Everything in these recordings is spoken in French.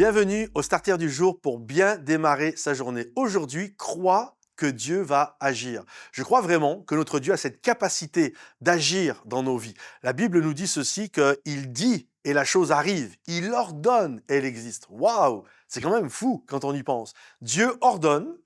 Bienvenue au Starter du jour pour bien démarrer sa journée. Aujourd'hui, crois que Dieu va agir. Je crois vraiment que notre Dieu a cette capacité d'agir dans nos vies. La Bible nous dit ceci, qu'il dit et la chose arrive. Il ordonne et elle existe. Waouh! C'est quand même fou quand on y pense. Dieu ordonne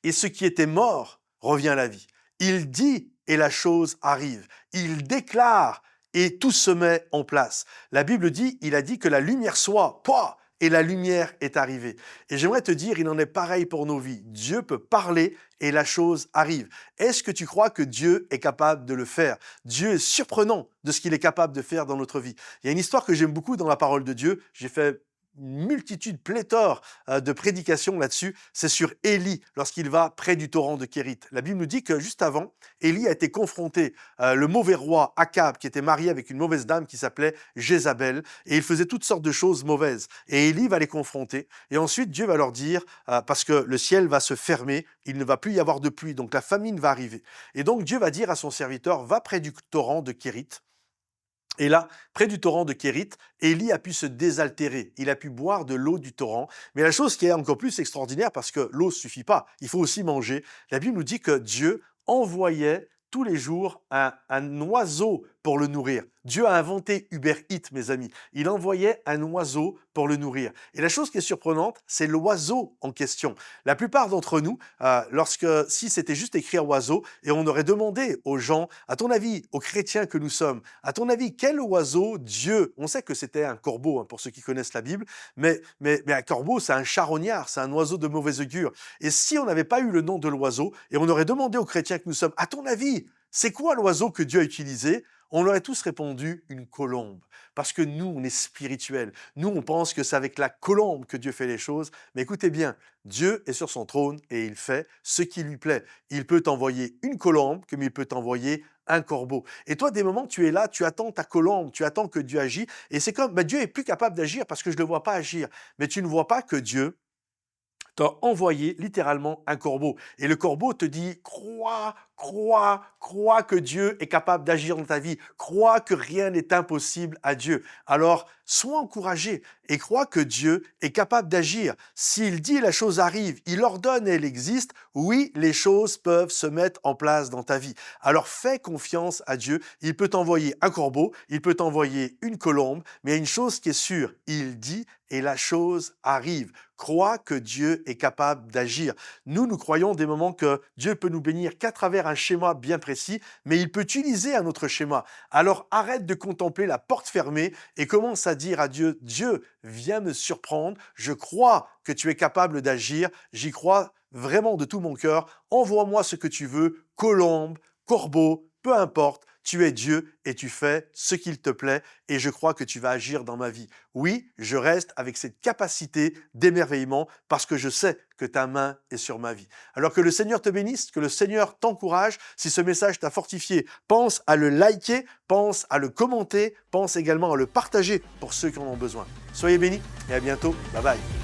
et ce qui était mort revient à la vie. Il dit et la chose arrive. Il déclare et tout se met en place. La Bible dit, il a dit que la lumière soit, pouah, et la lumière est arrivée. Et j'aimerais te dire, il en est pareil pour nos vies. Dieu peut parler et la chose arrive. Est-ce que tu crois que Dieu est capable de le faire? Dieu est surprenant de ce qu'il est capable de faire dans notre vie. Il y a une histoire que j'aime beaucoup dans la parole de Dieu. J'ai fait une multitude, pléthore de prédications là-dessus. C'est sur Élie, lorsqu'il va près du torrent de Kérit. La Bible nous dit que juste avant, Élie a été confronté, le mauvais roi Akab, qui était marié avec une mauvaise dame qui s'appelait Jézabel, et il faisait toutes sortes de choses mauvaises. Et Élie va les confronter, et ensuite Dieu va leur dire, parce que le ciel va se fermer, il ne va plus y avoir de pluie, donc la famine va arriver. Et donc Dieu va dire à son serviteur, va près du torrent de Kérit. Et là, près du torrent de Kérit, Élie a pu se désaltérer. Il a pu boire de l'eau du torrent. Mais la chose qui est encore plus extraordinaire, parce que l'eau ne suffit pas, il faut aussi manger, la Bible nous dit que Dieu envoyait tous les jours un oiseau pour le nourrir. Dieu a inventé Uber Eats, mes amis. Il envoyait un oiseau pour le nourrir. Et la chose qui est surprenante, c'est l'oiseau en question. La plupart d'entre nous, si c'était juste écrire oiseau, et on aurait demandé aux gens, à ton avis, aux chrétiens que nous sommes, à ton avis, quel oiseau Dieu, on sait que c'était un corbeau, pour ceux qui connaissent la Bible, mais un corbeau, c'est un charognard, c'est un oiseau de mauvaise augure. Et si on n'avait pas eu le nom de l'oiseau, et on aurait demandé aux chrétiens que nous sommes, à ton avis, c'est quoi l'oiseau que Dieu a utilisé? On leur aurait tous répondu une colombe. Parce que nous, on est spirituels. Nous, on pense que c'est avec la colombe que Dieu fait les choses. Mais écoutez bien, Dieu est sur son trône et il fait ce qui lui plaît. Il peut t'envoyer une colombe comme il peut t'envoyer un corbeau. Et toi, des moments, tu es là, tu attends ta colombe, tu attends que Dieu agisse. Et c'est comme, Dieu est plus capable d'agir parce que je ne le vois pas agir. Mais tu ne vois pas que Dieu t'a envoyé littéralement un corbeau. Et le corbeau te dit, crois que Dieu est capable d'agir dans ta vie. Crois que rien n'est impossible à Dieu. Alors, sois encouragé et crois que Dieu est capable d'agir. S'il dit la chose arrive, il ordonne et elle existe, oui, les choses peuvent se mettre en place dans ta vie. Alors fais confiance à Dieu. Il peut t'envoyer un corbeau, il peut t'envoyer une colombe, mais il y a une chose qui est sûre, il dit et la chose arrive. Crois que Dieu est capable d'agir. Nous croyons des moments que Dieu peut nous bénir qu'à travers un schéma bien précis, mais il peut utiliser un autre schéma. Alors arrête de contempler la porte fermée et commence à dire à Dieu, Dieu, viens me surprendre, je crois que tu es capable d'agir, j'y crois vraiment de tout mon cœur, envoie-moi ce que tu veux, colombe, corbeau, peu importe, tu es Dieu et tu fais ce qu'il te plaît et je crois que tu vas agir dans ma vie. Oui, je reste avec cette capacité d'émerveillement parce que je sais que ta main est sur ma vie. Alors que le Seigneur te bénisse, que le Seigneur t'encourage. Si ce message t'a fortifié, pense à le liker, pense à le commenter, pense également à le partager pour ceux qui en ont besoin. Soyez bénis et à bientôt. Bye bye.